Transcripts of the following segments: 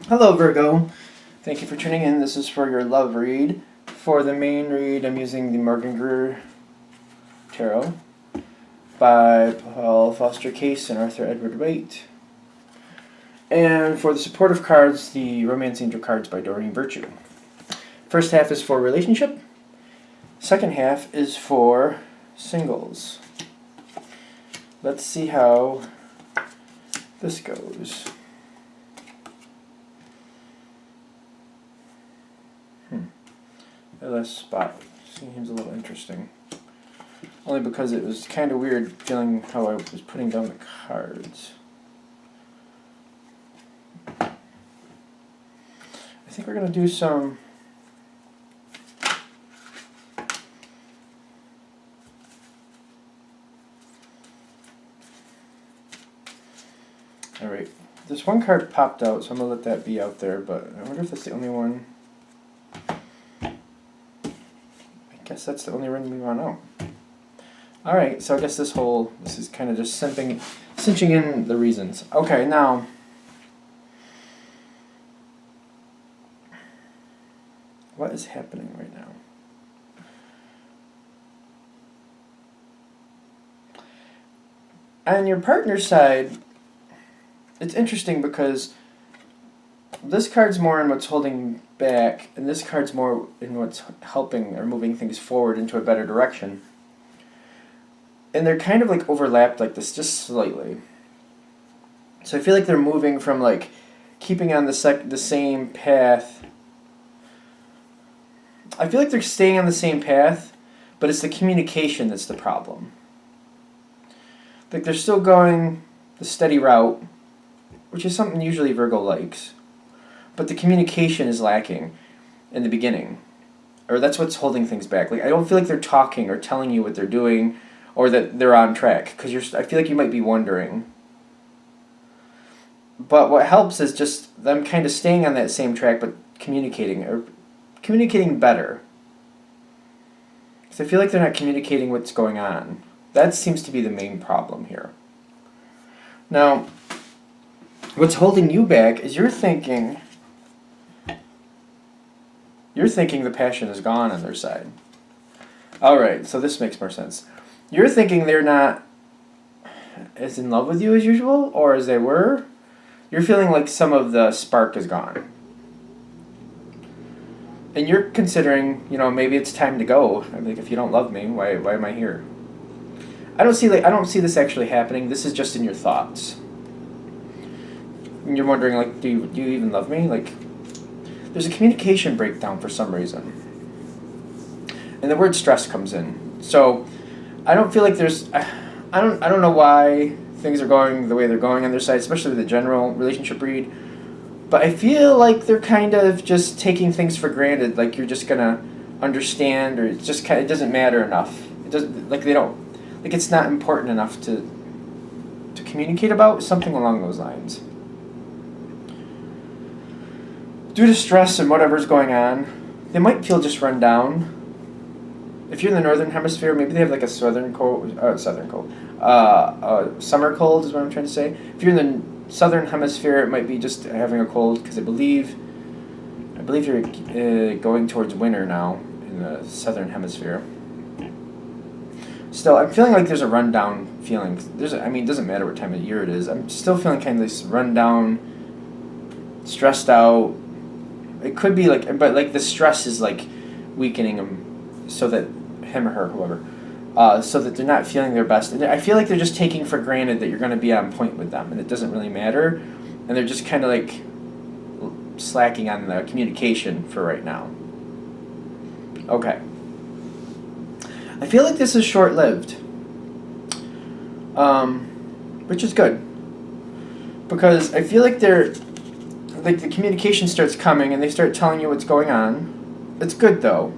Hello, Virgo. Thank you for tuning in. This is for your love read. For the main read, I'm using the Morgan Greer Tarot by Paul Foster Case and Arthur Edward Waite. And for the supportive cards, the Romance Angel cards by Doreen Virtue. First half is for relationship. Second half is for singles. Let's see how this goes. The last spot seems a little interesting. Only because it was kind of weird feeling how I was putting down the cards. I think we're going to do some... Alright, this one card popped out, so I'm going to let that be out there, but I wonder if that's the only one. I guess that's the only one we want out. Alright, so I guess this is kind of just cinching in the reasons. Okay, now, what is happening right now? On your partner's side, it's interesting because this card's more in what's holding back, and this card's more in what's helping or moving things forward into a better direction. And they're kind of like overlapped like this, just slightly. So I feel like they're moving from like keeping on the same path. I feel like they're staying on the same path, but it's the communication that's the problem. Like they're still going the steady route, which is something usually Virgo likes. But the communication is lacking in the beginning. Or that's what's holding things back. Like I don't feel like they're talking or telling you what they're doing or that they're on track. Because I feel like you might be wondering. But what helps is just them kind of staying on that same track but communicating. Or communicating better. Because I feel like they're not communicating what's going on. That seems to be the main problem here. Now, what's holding you back is you're thinking the passion is gone on their side. Alright, so this makes more sense. You're thinking they're not as in love with you as usual, or as they were. You're feeling like some of the spark is gone. And you're considering, maybe it's time to go. I mean, if you don't love me, why am I here? I don't see this actually happening. This is just in your thoughts. And you're wondering, like, do you even love me? Like, there's a communication breakdown for some reason. And the word stress comes in. So, I don't feel like there's... I don't know why things are going the way they're going on their side, especially with the general relationship read. But I feel like they're kind of just taking things for granted, like you're just going to understand, or it's just kind of, it doesn't matter enough. It doesn't, like they don't... Like it's not important enough to communicate about, something along those lines. Due to stress and whatever's going on, they might feel just run down. If you're in the northern hemisphere, maybe they have like a summer cold is what I'm trying to say. If you're in the southern hemisphere, it might be just having a cold, because I believe you're going towards winter now in the southern hemisphere. Still, I'm feeling like there's a rundown feeling. It doesn't matter what time of year it is. I'm still feeling kind of this rundown, stressed out. It could be like, but like the stress is like weakening them, so that him or her, whoever, so that they're not feeling their best. And I feel like they're just taking for granted that you're going to be on point with them, and it doesn't really matter. And they're just kind of like slacking on the communication for right now. Okay. I feel like this is short-lived, which is good, because I feel like the communication starts coming and they start telling you what's going on. It's good though.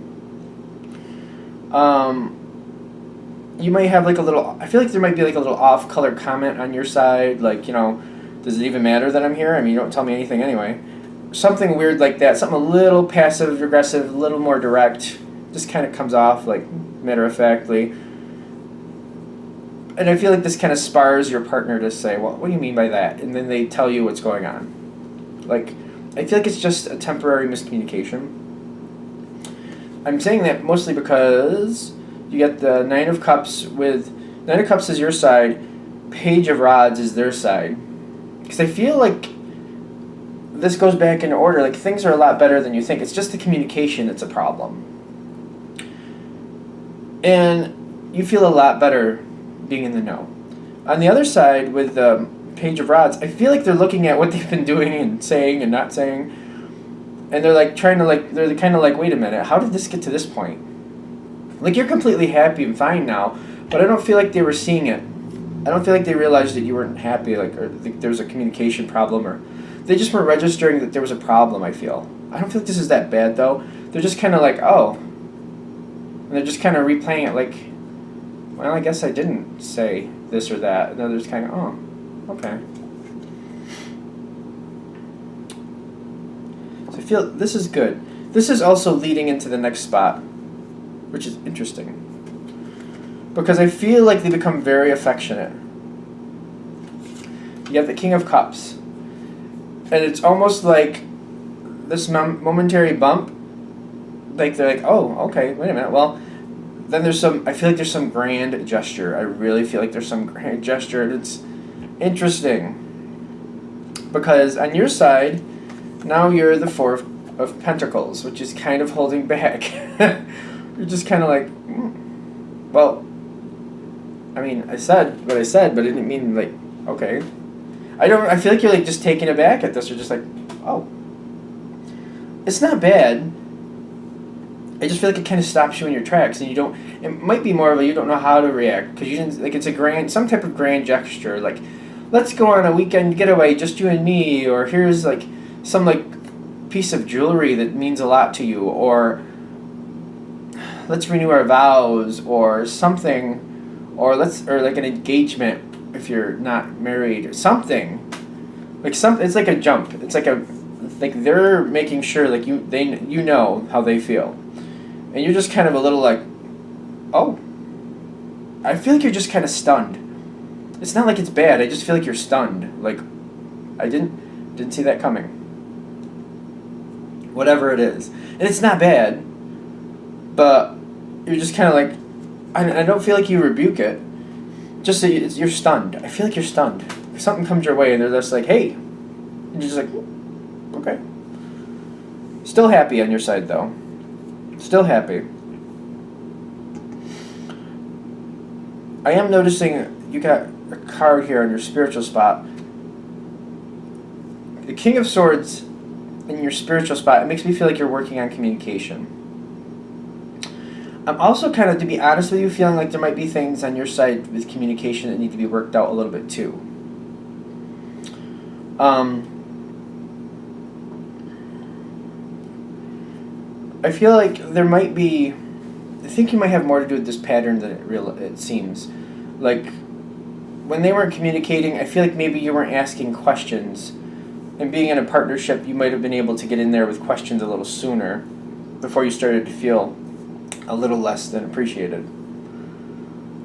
You might have like I feel like there might be like a little off-color comment on your side, like, does it even matter that I'm here? I mean, you don't tell me anything anyway. Something weird like that, something a little passive-aggressive, a little more direct, just kind of comes off like matter-of-factly. And I feel like this kind of spars your partner to say, well, what do you mean by that? And then they tell you what's going on. Like, I feel like it's just a temporary miscommunication. I'm saying that mostly because you get the Nine of Cups with... Nine of Cups is your side, Page of Rods is their side. Because I feel like this goes back in order. Like, things are a lot better than you think. It's just the communication that's a problem. And you feel a lot better being in the know. On the other side, with the Page of Rods, I feel like they're looking at what they've been doing and saying and not saying, and they're like trying to they're kind of like, wait a minute, how did this get to this point? Like, you're completely happy and fine now, but I don't feel like they were seeing it. I don't feel like they realized that you weren't happy, like, or there was a communication problem, or they just weren't registering that there was a problem, I feel. I don't feel like this is that bad, though. They're just kind of like, oh. And they're just kind of replaying it like, well, I guess I didn't say this or that. And then they're just kind of, oh, okay. So I feel this is good. This is also leading into the next spot, which is interesting. Because I feel like they become very affectionate. You have the King of Cups. And it's almost like this momentary bump. Like, they're like, oh, okay, wait a minute. Well, then there's some, I feel like there's some grand gesture. I really feel like there's some grand gesture. And it's interesting. Because on your side, now you're the Four of Pentacles, which is kind of holding back. You're just kind of like, well, I mean, I said what I said, but I didn't mean, like, okay. I feel like you're, like, just taken aback at this. You're just like, oh. It's not bad. I just feel like it kind of stops you in your tracks, and you don't, it might be more of a, you don't know how to react, because you didn't, like, it's a grand, some type of grand gesture, like, let's go on a weekend getaway, just you and me, or here's, like, some, like, piece of jewelry that means a lot to you, or let's renew our vows, or something, or like an engagement if you're not married, or something. Like, it's like a jump. It's like like they're making sure, like, you know how they feel. And you're just kind of a little like, oh. I feel like you're just kind of stunned. It's not like it's bad, I just feel like you're stunned. Like, I didn't see that coming. Whatever it is. And it's not bad, but you're just kind of like, I don't feel like you rebuke it. Just so you're stunned. I feel like you're stunned. Something comes your way and they're just like, hey. And you're just like, okay. Still happy on your side, though. Still happy. I am noticing you got a card here on your spiritual spot. The King of Swords in your spiritual spot, it makes me feel like you're working on communication. I'm also kind of, to be honest with you, feeling like there might be things on your side with communication that need to be worked out a little bit too. I feel like there might be, I think you might have more to do with this pattern than it seems. Like, when they weren't communicating, I feel like maybe you weren't asking questions. And being in a partnership, you might have been able to get in there with questions a little sooner before you started to feel a little less than appreciated.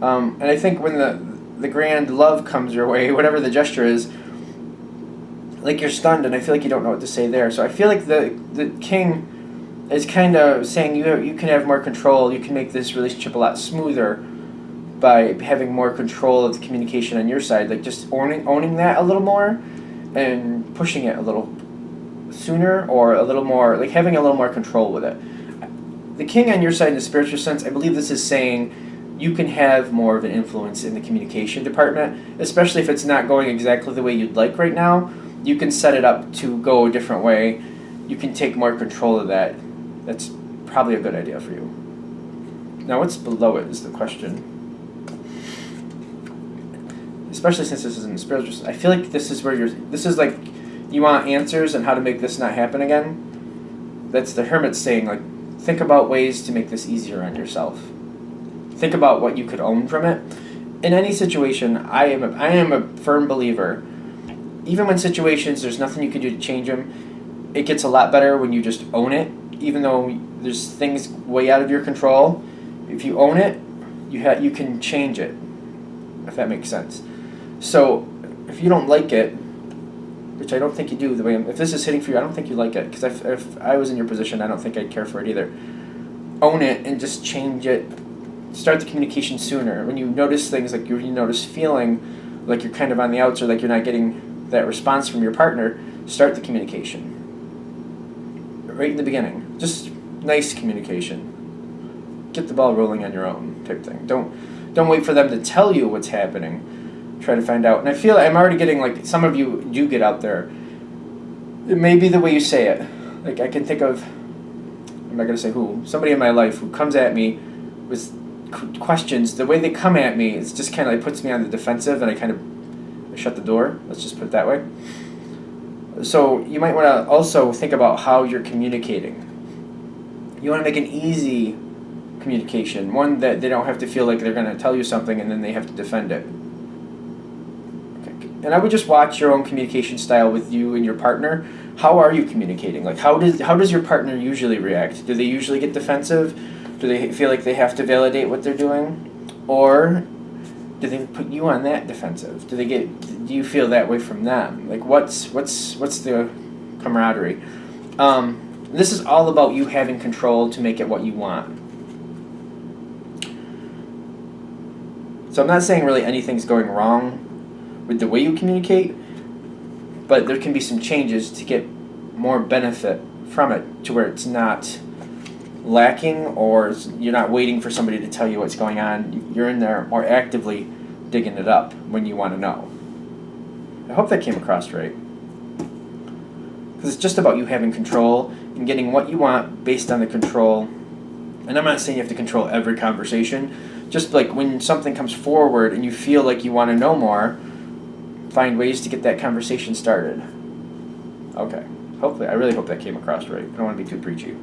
And I think when the grand love comes your way, whatever the gesture is, like, you're stunned, and I feel like you don't know what to say there. So I feel like the king is kind of saying you can have more control, you can make this relationship a lot smoother by having more control of the communication on your side, like just owning that a little more and pushing it a little sooner, or a little more, like having a little more control with it. The king on your side, in the spiritual sense, I believe this is saying you can have more of an influence in the communication department, especially if it's not going exactly the way you'd like right now. You can set it up to go a different way. You can take more control of that. That's probably a good idea for you. Now, what's below it is the question. Especially since this is in the spiritual sense. I feel like this is where this is like, you want answers on how to make this not happen again. That's the Hermit saying, like, think about ways to make this easier on yourself. Think about what you could own from it. In any situation, I am a firm believer. Even when situations, there's nothing you can do to change them, it gets a lot better when you just own it. Even though there's things way out of your control, if you own it, you can change it, if that makes sense. So if you don't like it, which I don't think you do. If this is hitting for you, I don't think you like it, because if I was in your position, I don't think I'd care for it either. Own it and just change it. Start the communication sooner. When you notice things like you notice feeling like you're kind of on the outs, or like you're not getting that response from your partner, start the communication right in the beginning. Just nice communication. Get the ball rolling on your own type thing. Don't wait for them to tell you what's happening. Try to find out. And I feel I'm already getting, like, some of you do get out there. It may be the way you say it. Like, I can think of, I'm not going to say who, somebody in my life who comes at me with questions. The way they come at me, it's just kind of like puts me on the defensive, and I shut the door. Let's just put it that way. So you might want to also think about how you're communicating. You want to make an easy communication, one that they don't have to feel like they're going to tell you something and then they have to defend it. Okay. And I would just watch your own communication style with you and your partner. How are you communicating? Like, how does your partner usually react? Do they usually get defensive? Do they feel like they have to validate what they're doing? Or do they put you on that defensive? Do you feel that way from them? Like, what's the camaraderie? This is all about you having control to make it what you want. So I'm not saying really anything's going wrong with the way you communicate, but there can be some changes to get more benefit from it, to where it's not lacking, or you're not waiting for somebody to tell you what's going on. You're in there more actively digging it up when you want to know. I hope that came across right. Because it's just about you having control and getting what you want based on the control. And I'm not saying you have to control every conversation. Just like when something comes forward and you feel like you want to know more, find ways to get that conversation started. Okay. Hopefully, I really hope that came across right. I don't want to be too preachy.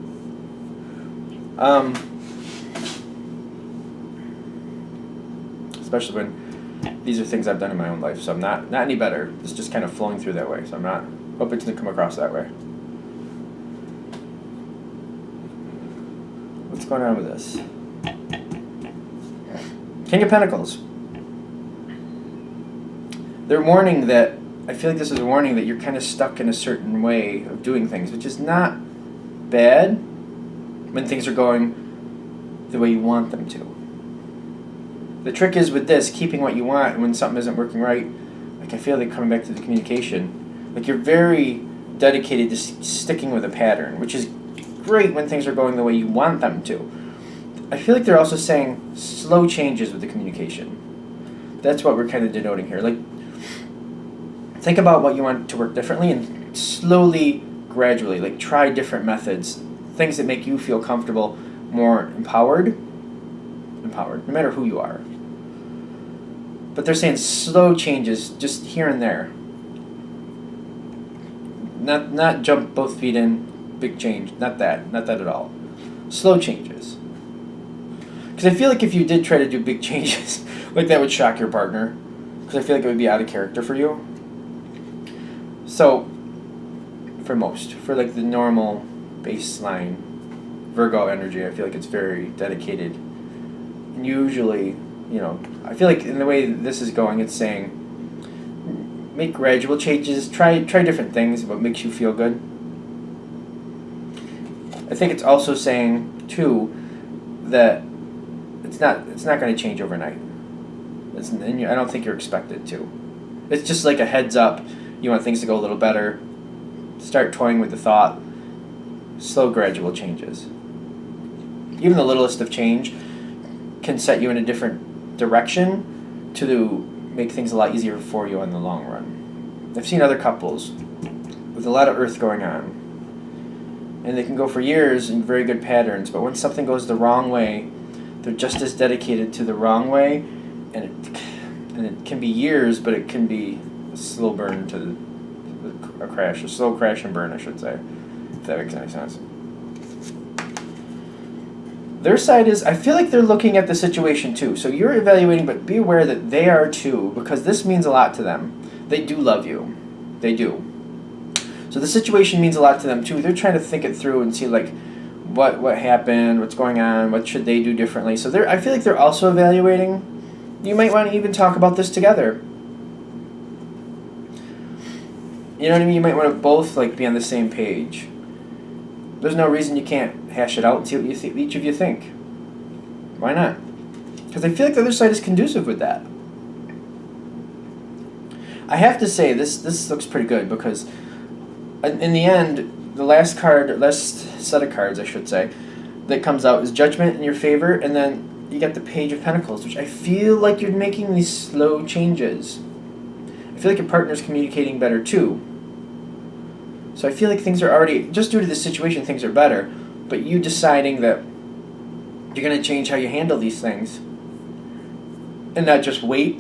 Especially when these are things I've done in my own life, so I'm not any better. It's just kind of flowing through that way, so I'm not hoping to come across that way. What's going on with this? King of Pentacles. They're warning that, I feel like this is a warning that you're kind of stuck in a certain way of doing things, which is not bad when things are going the way you want them to. The trick is with this, keeping what you want, and when something isn't working right, like I feel like coming back to the communication, like you're very dedicated to sticking with a pattern, which is great when things are going the way you want them to. I feel like they're also saying slow changes with the communication. That's what we're kind of denoting here. Like, think about what you want to work differently and slowly, gradually, like try different methods, things that make you feel comfortable, more empowered, no matter who you are. But they're saying slow changes, just here and there. Not jump both feet in, big change, not that at all. Slow changes. Because I feel like if you did try to do big changes, like that would shock your partner. Because I feel like it would be out of character for you. So, for like the normal baseline Virgo energy, I feel like it's very dedicated. And usually, I feel like in the way this is going, it's saying make gradual changes, try different things, what makes you feel good. I think it's also saying too that it's not going to change overnight. I don't think you're expected to. It's just like a heads up. You want things to go a little better. Start toying with the thought. Slow, gradual changes. Even the littlest of change can set you in a different direction to make things a lot easier for you in the long run. I've seen other couples with a lot of earth going on, and they can go for years in very good patterns, but when something goes the wrong way, they're just as dedicated to the wrong way, and it can be years, but it can be a slow burn to a slow crash and burn, I should say, if that makes any sense. Their side is, I feel like they're looking at the situation too. So you're evaluating, but be aware that they are too, because this means a lot to them. They do love you. They do. So the situation means a lot to them too. They're trying to think it through and see like what happened, what's going on, what should they do differently. So I feel like they're also evaluating. You might want to even talk about this together. You know what I mean? You might want to both like be on the same page. There's no reason you can't hash it out and see what each of you think. Why not? Because I feel like the other side is conducive with that. I have to say, this looks pretty good because in the end, the last set of cards, I should say, that comes out is Judgment in your favor, and then you get the Page of Pentacles, which I feel like you're making these slow changes. I feel like your partner's communicating better too. So I feel like things are already, just due to this situation, things are better, but you deciding that you're going to change how you handle these things and not just wait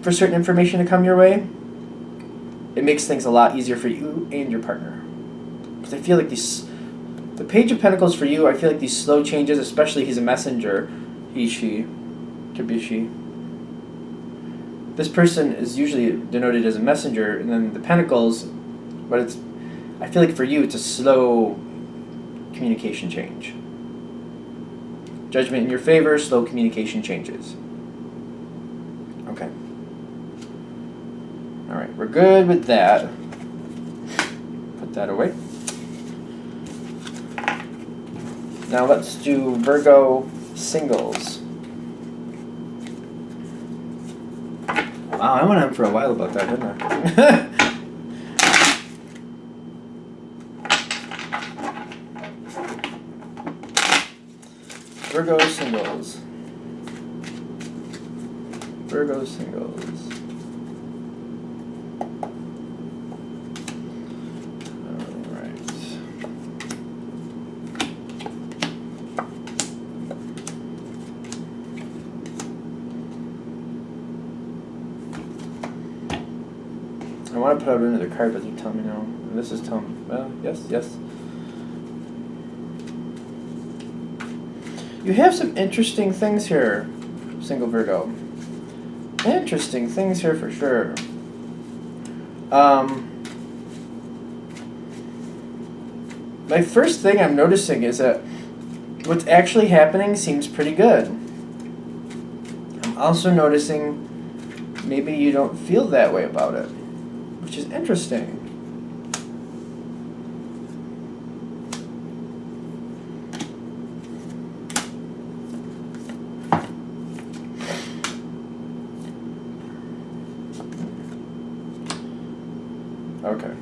for certain information to come your way, it makes things a lot easier for you and your partner. Because I feel like the Page of Pentacles for you, I feel like these slow changes, especially he's a messenger, he, she, could be she. This person is usually denoted as a messenger, and then the Pentacles, but I feel like for you it's a slow communication change. Judgment in your favor, slow communication changes. Okay. Alright, we're good with that. Put that away. Now let's do Virgo singles. Wow, I went on for a while about that, didn't I? Virgo singles. Virgo singles. Alright. I want to put out another card, but you tell me no. And this is telling me, well, yes. You have some interesting things here, single Virgo. Interesting things here for sure. My first thing I'm noticing is that what's actually happening seems pretty good. I'm also noticing maybe you don't feel that way about it, which is interesting. Okay.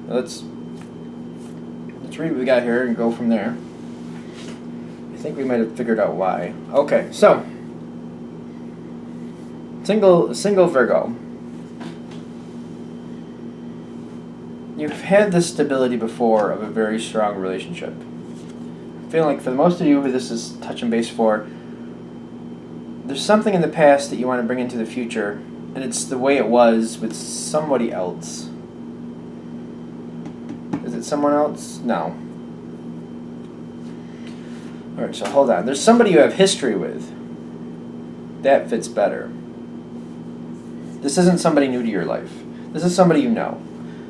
Now let's read what we got here and go from there. I think we might have figured out why. Okay, so single Virgo. You've had this stability before of a very strong relationship. I feel like for most of you who this is touch and base for, there's something in the past that you want to bring into the future, and it's the way it was with somebody else. Is it someone else? No. Alright, so hold on. There's somebody you have history with. That fits better. This isn't somebody new to your life. This is somebody you know.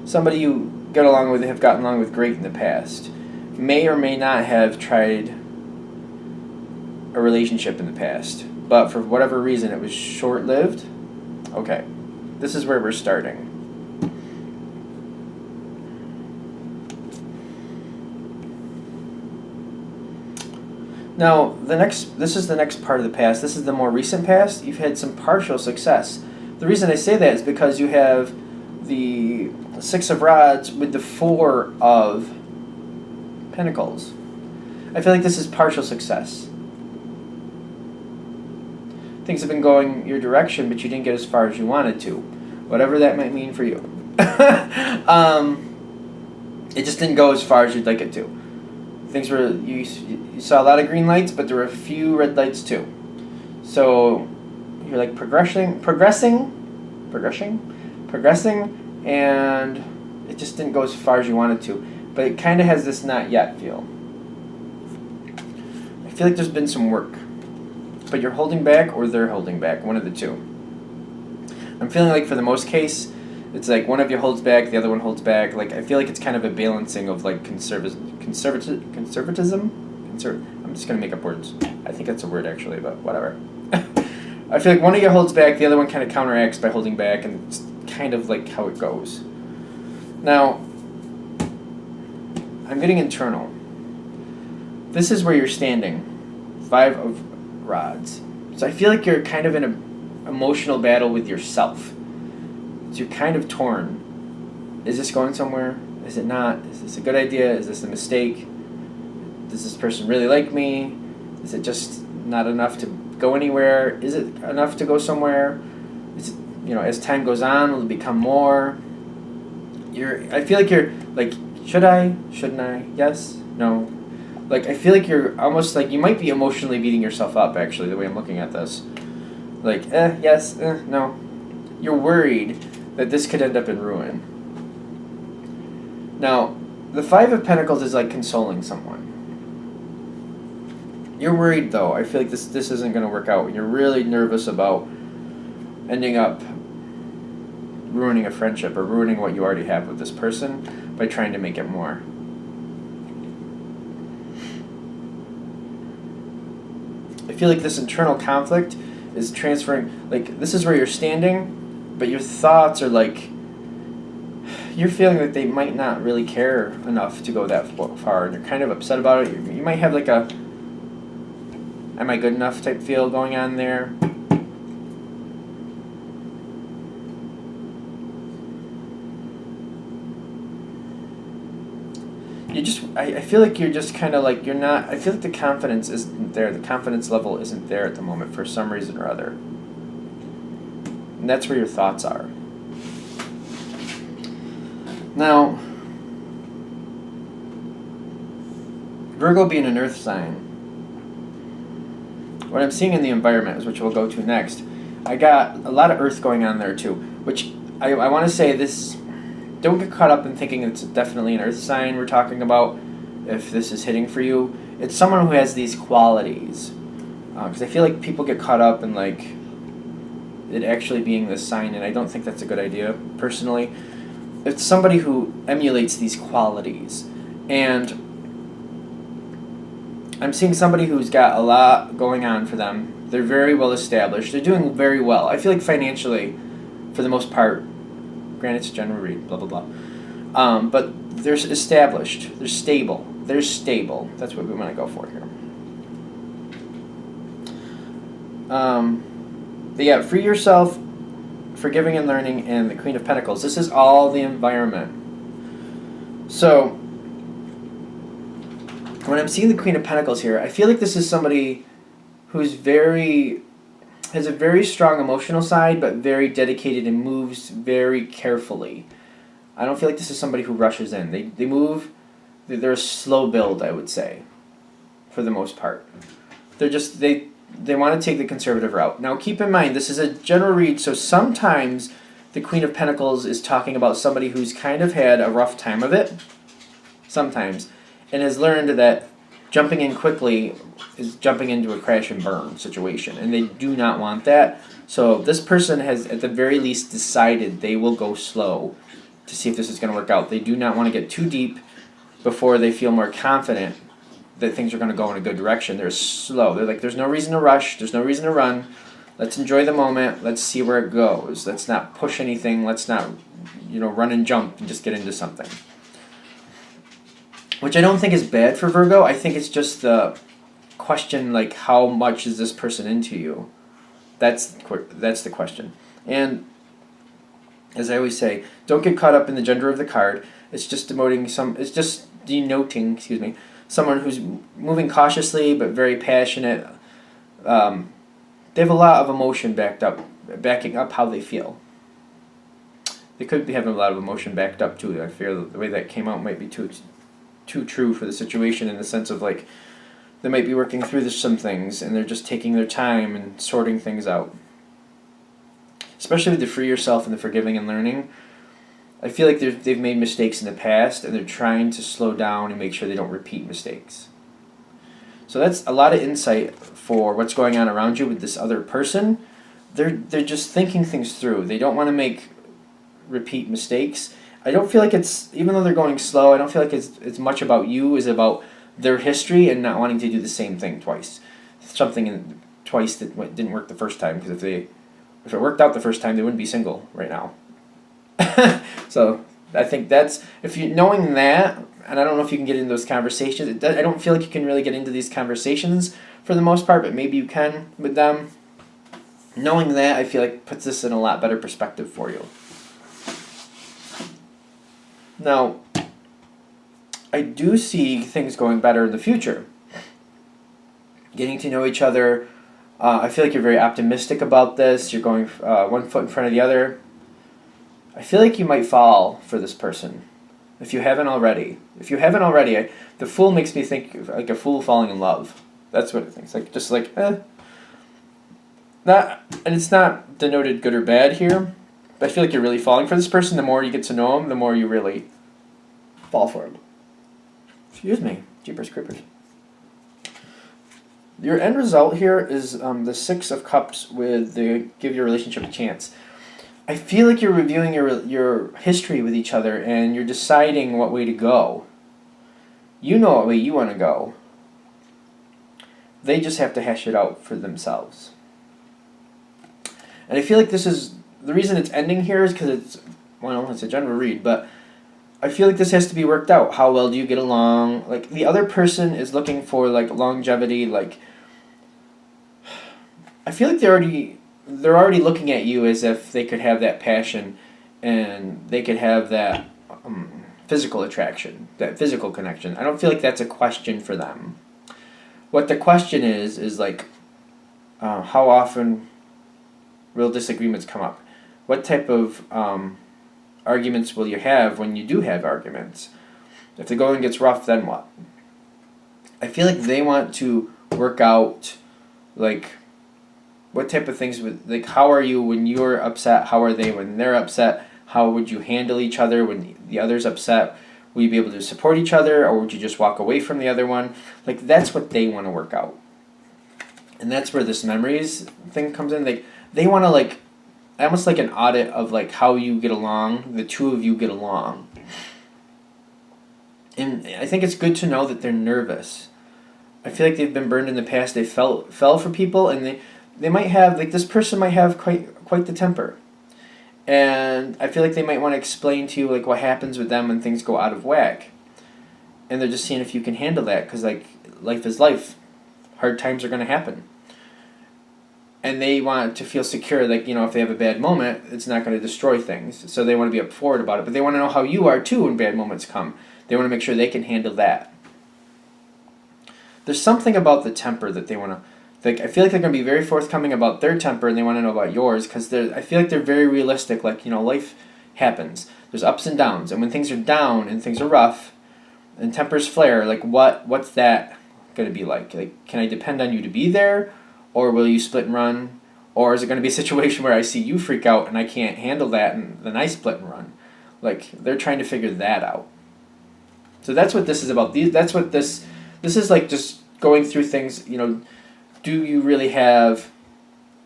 Somebody you get along with, have gotten along with great in the past. May or may not have tried a relationship in the past, but for whatever reason it was short-lived. Okay, this is where we're starting. Now, this is the next part of the past. This is the more recent past. You've had some partial success. The reason I say that is because you have the Six of Rods with the Four of Pentacles. I feel like this is partial success. Things have been going your direction, but you didn't get as far as you wanted to. Whatever that might mean for you. It just didn't go as far as you'd like it to. Things were, you saw a lot of green lights, but there were a few red lights too. So you're like progressing, and it just didn't go as far as you wanted to. But it kind of has this not yet feel. I feel like there's been some work. But you're holding back or they're holding back, one of the two. I'm feeling like for the most case, it's like one of you holds back, the other one holds back. Like I feel like it's kind of a balancing of like conservatism. I'm just gonna make up words. I think that's a word actually, but whatever. I feel like one of you holds back, the other one kind of counteracts by holding back, and it's kind of like how it goes. Now, I'm getting internal. This is where you're standing. 5 of Rods. So I feel like you're kind of in an emotional battle with yourself. So you're kind of torn. Is this going somewhere? Is it not? Is this a good idea? Is this a mistake? Does this person really like me? Is it just not enough to go anywhere? Is it enough to go somewhere? Is it, as time goes on, will it become more? I feel like you're like, should I? Shouldn't I? Yes? No? Like, I feel like you're almost like, you might be emotionally beating yourself up, actually, the way I'm looking at this. Like, yes, no. You're worried that this could end up in ruin. Now, the 5 of Pentacles is like consoling someone. You're worried, though. I feel like this isn't going to work out. You're really nervous about ending up ruining a friendship or ruining what you already have with this person by trying to make it more. I feel like this internal conflict is transferring, like, this is where you're standing, but your thoughts are like, you're feeling like they might not really care enough to go that far, and you're kind of upset about it. You might have like a, am I good enough type feel going on there. I feel like you're just kind of like, you're not, I feel like the confidence isn't there. The confidence level isn't there at the moment for some reason or other. And that's where your thoughts are. Now, Virgo being an earth sign, what I'm seeing in the environment, which we'll go to next, I got a lot of earth going on there too, which I want to say this, don't get caught up in thinking it's definitely an earth sign we're talking about if this is hitting for you. It's someone who has these qualities. Because I feel like people get caught up in like it actually being this sign, and I don't think that's a good idea, personally. It's somebody who emulates these qualities. And I'm seeing somebody who's got a lot going on for them. They're very well established. They're doing very well. I feel like financially, for the most part, granted it's a general read, blah, blah, blah. But they're established. They're stable. They're stable. That's what we want to go for here. But yeah, free yourself, forgiving and learning, and the Queen of Pentacles. This is all the environment. So, when I'm seeing the Queen of Pentacles here, I feel like this is somebody who's has a very strong emotional side, but very dedicated and moves very carefully. I don't feel like this is somebody who rushes in. They move, they're a slow build, I would say, for the most part. They're just, they want to take the conservative route. Now keep in mind, this is a general read, so sometimes the Queen of Pentacles is talking about somebody who's kind of had a rough time of it, sometimes, and has learned that jumping in quickly is jumping into a crash and burn situation, and they do not want that. So this person has, at the very least, decided they will go slow to see if this is going to work out. They do not want to get too deep before they feel more confident that things are going to go in a good direction. They're slow. They're like, there's no reason to rush. There's no reason to run. Let's enjoy the moment. Let's see where it goes. Let's not push anything. Let's not, run and jump and just get into something. Which I don't think is bad for Virgo. I think it's just the question, like, how much is this person into you? That's the question. And as I always say, don't get caught up in the gender of the card. It's just denoting someone who's moving cautiously but very passionate. They have a lot of emotion backing up how they feel. They could be having a lot of emotion backed up too. I fear the way that came out might be too true for the situation, in the sense of like they might be working through some things and they're just taking their time and sorting things out. Especially with the free yourself and the forgiving and learning, I feel like they've made mistakes in the past and they're trying to slow down and make sure they don't repeat mistakes. So that's a lot of insight for what's going on around you with this other person. They're just thinking things through. They don't want to make repeat mistakes. I don't feel like it's, even though they're going slow, I don't feel like it's as much about you as about their history and not wanting to do the same thing twice. Twice that didn't work the first time, because if it worked out the first time, they wouldn't be single right now. So I think that's, if you, knowing that, and I don't know if you can get into those conversations, I don't feel like you can really get into these conversations for the most part, but maybe you can with them. Knowing that, I feel like puts this in a lot better perspective for you. Now, I do see things going better in the future. Getting to know each other, I feel like you're very optimistic about this. You're going one foot in front of the other. I feel like you might fall for this person, if you haven't already. If you haven't already, the Fool makes me think like a fool falling in love. That's what it thinks. Like just like not, and it's not denoted good or bad here. But I feel like you're really falling for this person. The more you get to know him, the more you really fall for him. Excuse me, Jeepers Creepers. Your end result here is the Six of Cups with the give your relationship a chance. I feel like you're reviewing your history with each other and you're deciding what way to go. You know what way you want to go. They just have to hash it out for themselves. And I feel like this is, the reason it's ending here is because it's, well, it's a general read, but I feel like this has to be worked out. How well do you get along? Like, the other person is looking for, like, longevity, like, I feel like they're already looking at you as if they could have that passion and they could have that physical attraction, that physical connection. I don't feel like that's a question for them. What the question is like how often real disagreements come up. What type of arguments will you have when you do have arguments? If the going gets rough, then what? I feel like they want to work out, like, what type of things would, like, how are you when you're upset? How are they when they're upset? How would you handle each other when the other's upset? Will you be able to support each other, or would you just walk away from the other one? Like, that's what they want to work out. And that's where this memories thing comes in. Like, they want to, like, almost like an audit of, like, how you get along, the two of you get along. And I think it's good to know that they're nervous. I feel like they've been burned in the past. They fell for people, and they might have, like, this person might have quite the temper. And I feel like they might want to explain to you, like, what happens with them when things go out of whack. And they're just seeing if you can handle that, because, like, life is life. Hard times are going to happen. And they want to feel secure, like, you know, if they have a bad moment, it's not going to destroy things. So they want to be up forward about it. But they want to know how you are, too, when bad moments come. They want to make sure they can handle that. There's something about the temper that they want to... Like, I feel like they're going to be very forthcoming about their temper, and they want to know about yours, because I feel like they're very realistic. Like, you know, life happens. There's ups and downs, and when things are down and things are rough, and tempers flare, like, what's that going to be like? Like, can I depend on you to be there, or will you split and run, or is it going to be a situation where I see you freak out and I can't handle that, and then I split and run? Like, they're trying to figure that out. So that's what this is about. That's what this is, like, just going through things, you know. Do you really have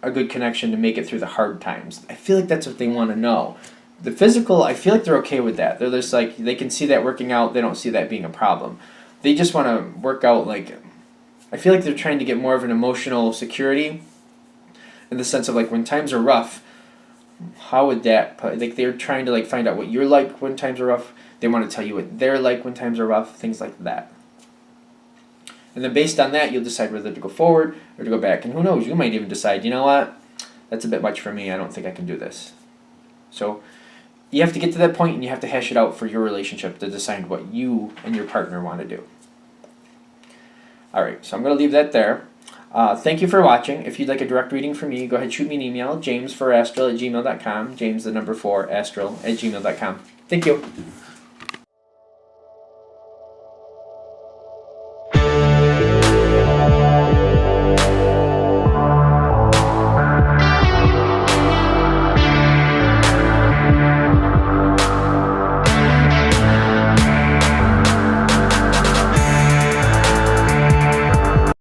a good connection to make it through the hard times? I feel like that's what they want to know. The physical, I feel like they're okay with that. They're just like, they can see that working out. They don't see that being a problem. They just want to work out, like, I feel like they're trying to get more of an emotional security in the sense of, like, when times are rough, how would that, like, they're trying to, like, find out what you're like when times are rough. They want to tell you what they're like when times are rough, things like that. And then based on that, you'll decide whether to go forward or to go back. And who knows, you might even decide, you know what, that's a bit much for me. I don't think I can do this. So you have to get to that point, and you have to hash it out for your relationship to decide what you and your partner want to do. All right, so I'm going to leave that there. Thank you for watching. If you'd like a direct reading from me, go ahead, shoot me an email, james4astral@gmail.com, james4astral@gmail.com. Thank you.